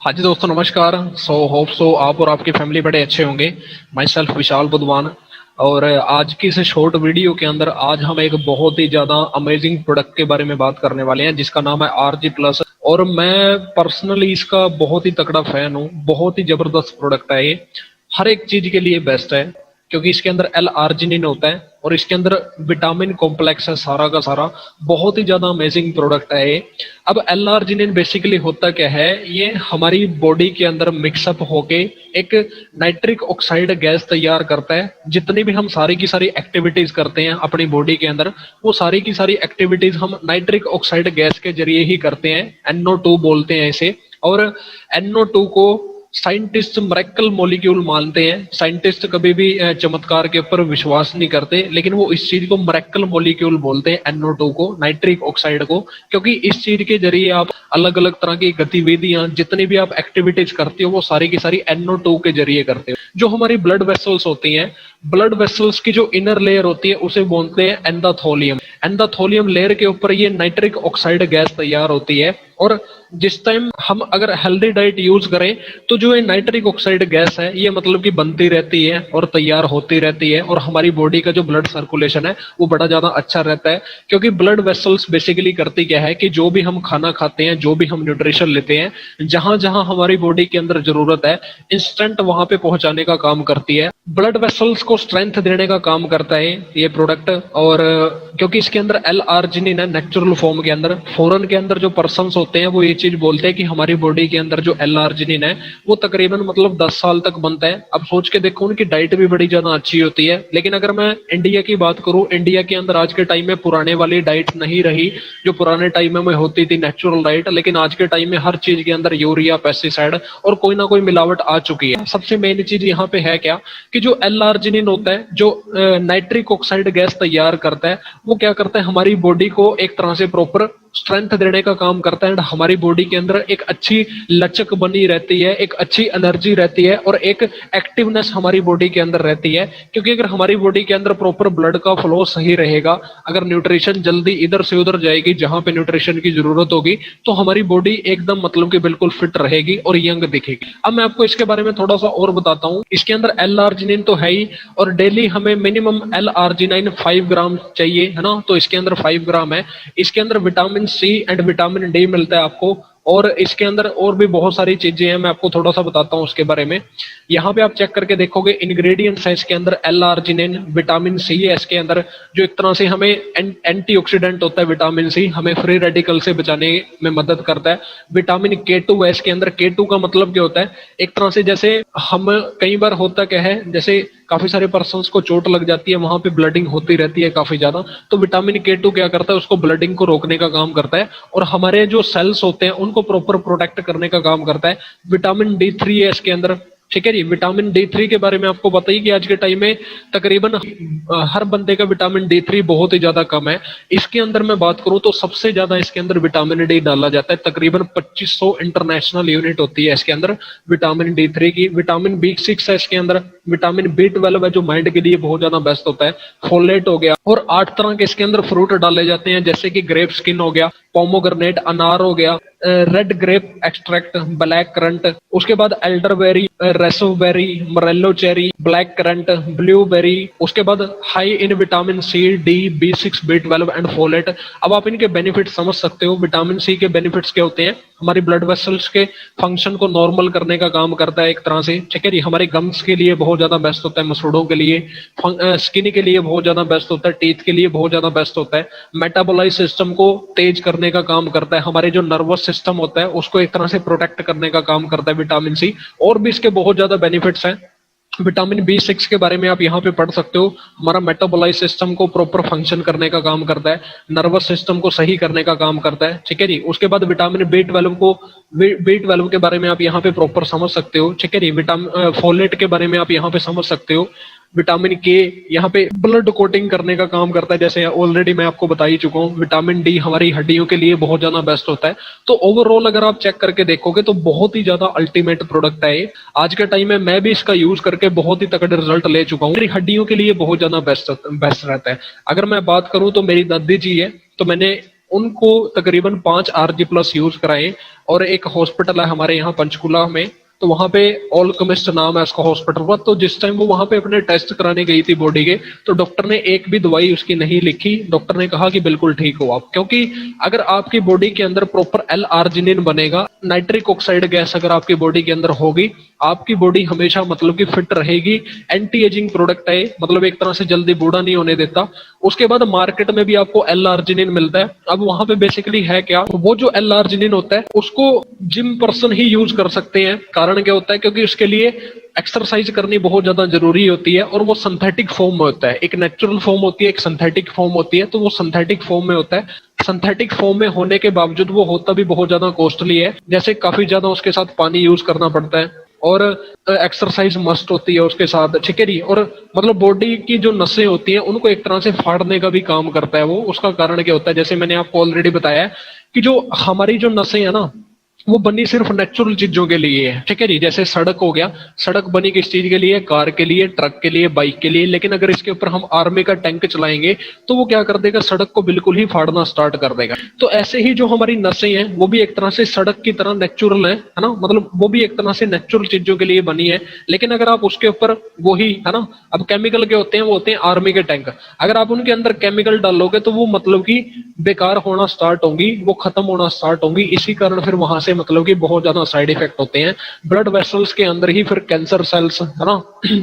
हाँ जी दोस्तों, नमस्कार। होप सो आप और आपकी फैमिली बड़े अच्छे होंगे। माई सेल्फ विशाल बुधवान। और आज की इस शॉर्ट वीडियो के अंदर आज हम एक बहुत ही ज्यादा अमेजिंग प्रोडक्ट के बारे में बात करने वाले हैं, जिसका नाम है RG+। और मैं पर्सनली इसका बहुत ही तगड़ा फैन हूँ। बहुत ही जबरदस्त प्रोडक्ट है ये। हर एक चीज के लिए बेस्ट है, क्योंकि इसके अंदर एल आर्जिनिन होता है और इसके अंदर विटामिन कॉम्प्लेक्स है सारा का सारा। बहुत ही ज्यादा अमेजिंग प्रोडक्ट है ये। अब एल आर्जिनिन बेसिकली होता क्या है, ये हमारी बॉडी के अंदर मिक्सअप होके एक नाइट्रिक ऑक्साइड गैस तैयार करता है। जितनी भी हम सारी की सारी एक्टिविटीज करते हैं अपनी बॉडी के अंदर, वो सारी की सारी एक्टिविटीज हम नाइट्रिक ऑक्साइड गैस के जरिए ही करते हैं। NO2 बोलते हैं इसे। और NO2 को साइंटिस्ट मरेकल मॉलिक्यूल मानते हैं। साइंटिस्ट कभी भी चमत्कार के ऊपर विश्वास नहीं करते, लेकिन वो इस चीज को मरेकल मॉलिक्यूल बोलते हैं, NO2 को, नाइट्रिक ऑक्साइड को। क्योंकि इस चीज के जरिए आप अलग अलग तरह की गतिविधियां, जितनी भी आप एक्टिविटीज करते हो, वो सारी की सारी NO2 के जरिए करते हो। जो हमारी ब्लड वेसल्स होती हैं, ब्लड वेसल्स की जो इनर लेयर होती है उसे बोलते हैं एंडाथोलियम। एंडाथोलियम लेयर के ऊपर ये नाइट्रिक ऑक्साइड गैस तैयार होती है। और जिस टाइम हम अगर हेल्दी डाइट यूज करें तो जो ये नाइट्रिक ऑक्साइड गैस है, ये मतलब कि बनती रहती है और तैयार होती रहती है। और हमारी बॉडी का जो ब्लड सर्कुलेशन है वो बड़ा ज्यादा अच्छा रहता है। क्योंकि ब्लड वेसल्स बेसिकली करती क्या है कि जो भी हम खाना खाते हैं, जो भी हम न्यूट्रिशन लेते हैं, जहां जहां हमारी बॉडी के अंदर जरूरत है, इंस्टेंट वहां पे पहुंचाने का काम करती है। ब्लड वेसल्स को स्ट्रेंथ देने का काम करता है ये प्रोडक्ट। और क्योंकि इसके अंदर एल आर्जिनिन है नेचुरल फॉर्म के अंदर, फॉरेन के अंदर जो पर्सन्स होते हैं वो ये चीज बोलते हैं कि हमारी बॉडी के अंदर जो एल आर्जिनिन है वो तकरीबन मतलब 10 साल तक बनता है। अब सोच के देखो, उनकी डाइट भी बड़ी ज्यादा अच्छी होती है। लेकिन अगर मैं इंडिया की बात करूं, इंडिया के अंदर आज के टाइम में पुराने वाली डाइट नहीं रही जो पुराने टाइम में होती थी, नेचुरल डाइट। लेकिन आज के टाइम में हर चीज के अंदर यूरिया, पेस्टिसाइड और कोई ना कोई मिलावट आ चुकी है। सबसे मेन चीज यहाँ पे है क्या कि जो एल आर्जिनिन होता है, जो नाइट्रिक ऑक्साइड गैस तैयार करता है, वो क्या करता है, हमारी बॉडी को एक तरह से प्रॉपर स्ट्रेंथ देने का काम करता है। एंड हमारी बॉडी के अंदर एक अच्छी लचक बनी रहती है, एक अच्छी एनर्जी रहती है और एक एक्टिवनेस हमारी बॉडी के अंदर रहती है। क्योंकि अगर हमारी बॉडी के अंदर प्रॉपर ब्लड का फ्लो सही रहेगा, अगर न्यूट्रिशन जल्दी इधर से उधर जाएगी जहां पे न्यूट्रिशन की जरूरत होगी, तो हमारी बॉडी एकदम मतलब कि बिल्कुल फिट रहेगी और यंग दिखेगी। अब मैं आपको इसके बारे में थोड़ा सा और बताता हूँ। इसके अंदर एल आर्जिनिन तो है ही, और डेली हमें मिनिमम एल आर्जिनिन 5 ग्राम चाहिए, है ना। तो इसके अंदर 5 ग्राम है। इसके अंदर vitamin C and vitamin D मिलता है आपको। और इसके अंदर और भी बहुत सारी चीजें हैं, मैं आपको थोड़ा सा बताता हूँ उसके बारे में। यहाँ पे आप चेक करके देखोगे, इंग्रेडिएंट्स है इसके अंदर। एल आर्जिनिन, विटामिन सी है इसके अंदर, जो एक तरह से हमें एंटीऑक्सीडेंट होता है। विटामिन सी हमें फ्री रेडिकल से बचाने में मदद करता है। विटामिन K2 है इसके अंदर। K2 का मतलब क्या होता है, एक तरह से जैसे हम कई बार होता क्या है, जैसे काफी सारे पर्सन्स को चोट लग जाती है, वहां पे ब्लडिंग होती रहती है काफी ज्यादा, तो विटामिन K2 क्या करता है, उसको ब्लडिंग को रोकने का काम करता है और हमारे जो सेल्स होते हैं उनको प्रॉपर प्रोटेक्ट करने का काम करता है। विटामिन D3 है इसके अंदर, ठीक है जी। विटामिन D3 के बारे में आपको बताइए कि आज के टाइम में तकरीबन हर बंदे का विटामिन D3 बहुत ही ज्यादा कम है। इसके अंदर मैं बात करूं तो सबसे ज्यादा इसके अंदर विटामिन डी डाला जाता है। तकरीबन 2500 इंटरनेशनल यूनिट होती है इसके अंदर विटामिन D3 की। विटामिन B6 है इसके अंदर। विटामिन B12 है जो माइंड के लिए बहुत ज्यादा बेस्ट होता है। फोलेट हो गया। और 8 तरह के इसके अंदर फ्रूट डाले जाते हैं, जैसे कि ग्रेप स्किन हो गया, पोमोग्रेनेट अनार हो गया, red grape extract, black currant, उसके बाद elderberry, raspberry, morello cherry, black currant, blueberry, उसके बाद high in vitamin C, D, B6, B12 and folate. अब आप इनके बेनिफिट समझ सकते हो। विटामिन सी के बेनिफिट्स क्या होते हैं, हमारी ब्लड वेसल्स के फंक्शन को नॉर्मल करने का काम करता है एक तरह से, ठीक है जी। हमारे गम्स के लिए बहुत ज्यादा बेस्ट होता है, मसूड़ों के लिए, स्किन के लिए बहुत ज्यादा बेस्ट होता है, टीथ के लिए बहुत ज्यादा बेस्ट होता है। मेटाबोलाइज सिस्टम को तेज करने का काम करता है। हमारे जो नर्वस सिस्टम होता है उसको एक तरह से प्रोटेक्ट करने का काम करता है विटामिन सी। और भी इसके बहुत ज्यादा बेनिफिट्स हैं। विटामिन B6 के बारे में आप यहाँ पे पढ़ सकते हो। हमारा मेटाबोलाइज सिस्टम को प्रॉपर फंक्शन करने का काम करता है, नर्वस सिस्टम को सही करने का काम करता है, ठीक है जी। उसके बाद विटामिन B12 के बारे में आप यहाँ पे प्रॉपर समझ सकते हो, ठीक है जी। विटामिन फोलेट के बारे में आप यहाँ पे समझ सकते हो। विटामिन के यहाँ पे ब्लड कोटिंग करने का काम करता है, जैसे ऑलरेडी मैं आपको बता ही चुका हूँ। विटामिन डी हमारी हड्डियों के लिए बहुत ज्यादा बेस्ट होता है। तो ओवरऑल अगर आप चेक करके देखोगे तो बहुत ही ज्यादा अल्टीमेट प्रोडक्ट है ये। आज के टाइम में मैं भी इसका यूज करके बहुत ही तगड़े रिजल्ट ले चुका हूँ। मेरी हड्डियों के लिए बहुत ज्यादा बेस्ट रहता है। अगर मैं बात करूँ तो मेरी दादी जी है, तो मैंने उनको तकरीबन 5 RG प्लस यूज कराएं। और एक हॉस्पिटल है हमारे यहाँ पंचकुला में, तो वहां पे ऑलकेमिस्ट नाम है उसका हॉस्पिटल का। तो जिस टाइम वो वहां पे अपने टेस्ट कराने गई थी बॉडी के, तो डॉक्टर ने एक भी दवाई उसकी नहीं लिखी। डॉक्टर ने कहा कि बिल्कुल ठीक हो आप, क्योंकि अगर आपकी बॉडी के अंदर प्रॉपर L-आर्जिनिन बनेगा, नाइट्रिक ऑक्साइड गैस अगर आपकी बॉडी के अंदर होगी, आपकी बॉडी हमेशा मतलब कि फिट रहेगी। एंटी एजिंग प्रोडक्ट है, मतलब एक तरह से जल्दी बूढ़ा नहीं होने देता। उसके बाद मार्केट में भी आपको L-आर्जिनिन मिलता है। अब वहां पे बेसिकली है क्या, वो जो L-आर्जिनिन होता है उसको जिम पर्सन ही यूज कर सकते हैं। कारण क्या होता है, क्योंकि उसके लिए एक्सरसाइज करनी बहुत ज्यादा जरूरी होती है, और वो सिंथेटिक फॉर्म में होता है। एक नेचुरल फॉर्म होती है, एक सिंथेटिक फॉर्म होती है, तो वो सिंथेटिक फॉर्म में होता है। सिंथेटिक फॉर्म में होने के बावजूद वो होता भी बहुत ज्यादा कॉस्टली है, जैसे काफी ज्यादा उसके साथ पानी यूज करना पड़ता है, और एक्सरसाइज मस्ट होती है उसके साथ, ठीक है जी। और मतलब बॉडी की जो नसें होती हैं उनको एक तरह से फाड़ने का भी काम करता है वो। उसका कारण क्या होता है, जैसे मैंने आपको ऑलरेडी बताया कि जो हमारी जो नसें है ना, वो बनी सिर्फ नेचुरल चीजों के लिए है, ठीक है जी। जैसे सड़क हो गया, सड़क बनी किस चीज के लिए, कार के लिए, ट्रक के लिए, बाइक के लिए। लेकिन अगर इसके ऊपर हम आर्मी का टैंक चलाएंगे तो वो क्या कर देगा, सड़क को बिल्कुल ही फाड़ना स्टार्ट कर देगा। तो ऐसे ही जो हमारी नसें हैं वो भी एक तरह से सड़क की तरह नेचुरल है ना, मतलब वो भी एक तरह से नेचुरल चीजों के लिए बनी है। लेकिन अगर आप उसके ऊपर वो ही है ना, अब केमिकल के होते हैं, वो होते हैं आर्मी के टैंक। अगर आप उनके अंदर केमिकल डालोगे तो वो मतलब कि बेकार होना स्टार्ट होंगी, वो खत्म होना स्टार्ट होंगी। इसी कारण फिर वहां से मतलब कि बहुत ज्यादा साइड इफेक्ट होते हैं। ब्लड वेसल्स के अंदर ही फिर कैंसर सेल्स है ना,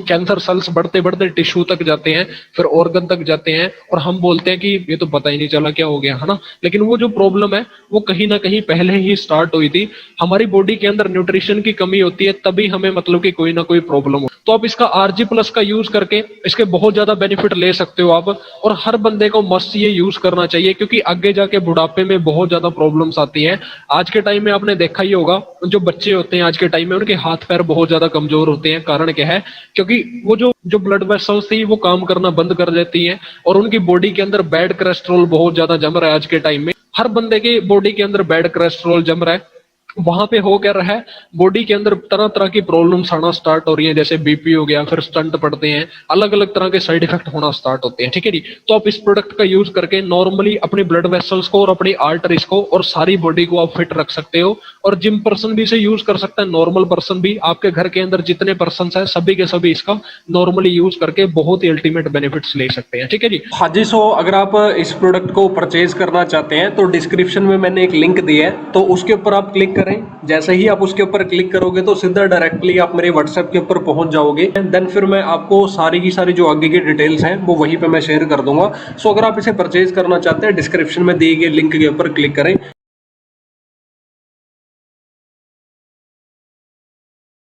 कैंसर सेल्स बढ़ते बढ़ते टिश्यू तक जाते हैं, फिर ऑर्गन तक जाते हैं, और हम बोलते हैं कि ये तो पता ही नहीं चला क्या हो गया, है ना। लेकिन वो जो प्रॉब्लम है वो कहीं ना कहीं पहले ही स्टार्ट हुई थी। हमारी बॉडी के अंदर न्यूट्रिशन की कमी होती है, तभी हमें मतलब कि कोई ना कोई प्रॉब्लम हो। तो आप इसका RG प्लस का यूज करके इसके बहुत ज्यादा बेनिफिट ले सकते हो आप। और हर बंदे को मस्ट ये यूज करना चाहिए, क्योंकि आगे जाके बुढ़ापे में बहुत ज्यादा प्रॉब्लम्स आती हैं। आज के टाइम में आपने देखा ही होगा, जो बच्चे होते हैं आज के टाइम में उनके हाथ पैर बहुत ज्यादा कमजोर होते हैं। कारण क्या है, क्योंकि वो जो जो ब्लड वेसल्स थी वो काम करना बंद कर देती हैं, और उनकी बॉडी के अंदर बैड कोलेस्ट्रॉल बहुत ज्यादा जम रहा है। आज के टाइम में हर बंदे की बॉडी के अंदर बैड कोलेस्ट्रॉल जम रहा है। वहां पे हो क्या रहा है, बॉडी के अंदर तरह तरह की प्रॉब्लम्स आना स्टार्ट हो रही है, जैसे बीपी हो गया, फिर स्टंट पड़ते हैं, अलग अलग तरह के साइड इफेक्ट होना स्टार्ट होते हैं, ठीक है जी। तो आप इस प्रोडक्ट का यूज करके नॉर्मली अपनी ब्लड वेसल्स को और अपनी आर्टरीज को और सारी बॉडी को आप फिट रख सकते हो। और जिम पर्सन भी इसे यूज कर सकता है, नॉर्मल पर्सन भी। आपके घर के अंदर जितने पर्सन है सभी के सभी इसका नॉर्मली यूज करके बहुत ही अल्टीमेट बेनिफिट्स ले सकते हैं, ठीक है जी। हाँ जी, सो अगर आप इस प्रोडक्ट को परचेज करना चाहते हैं तो डिस्क्रिप्शन में मैंने एक लिंक दिया है, तो उसके ऊपर आप क्लिक करें। जैसे ही आप उसके ऊपर क्लिक करोगे तो सीधा डायरेक्टली आप मेरे व्हाट्सएप के ऊपर पहुंच जाओगे। देन फिर मैं आपको सारी की सारी जो आगे की डिटेल्स हैं वो वहीं पे मैं शेयर कर दूंगा। सो अगर आप इसे परचेज करना चाहते हैं, डिस्क्रिप्शन में दिए गए लिंक के ऊपर क्लिक करें।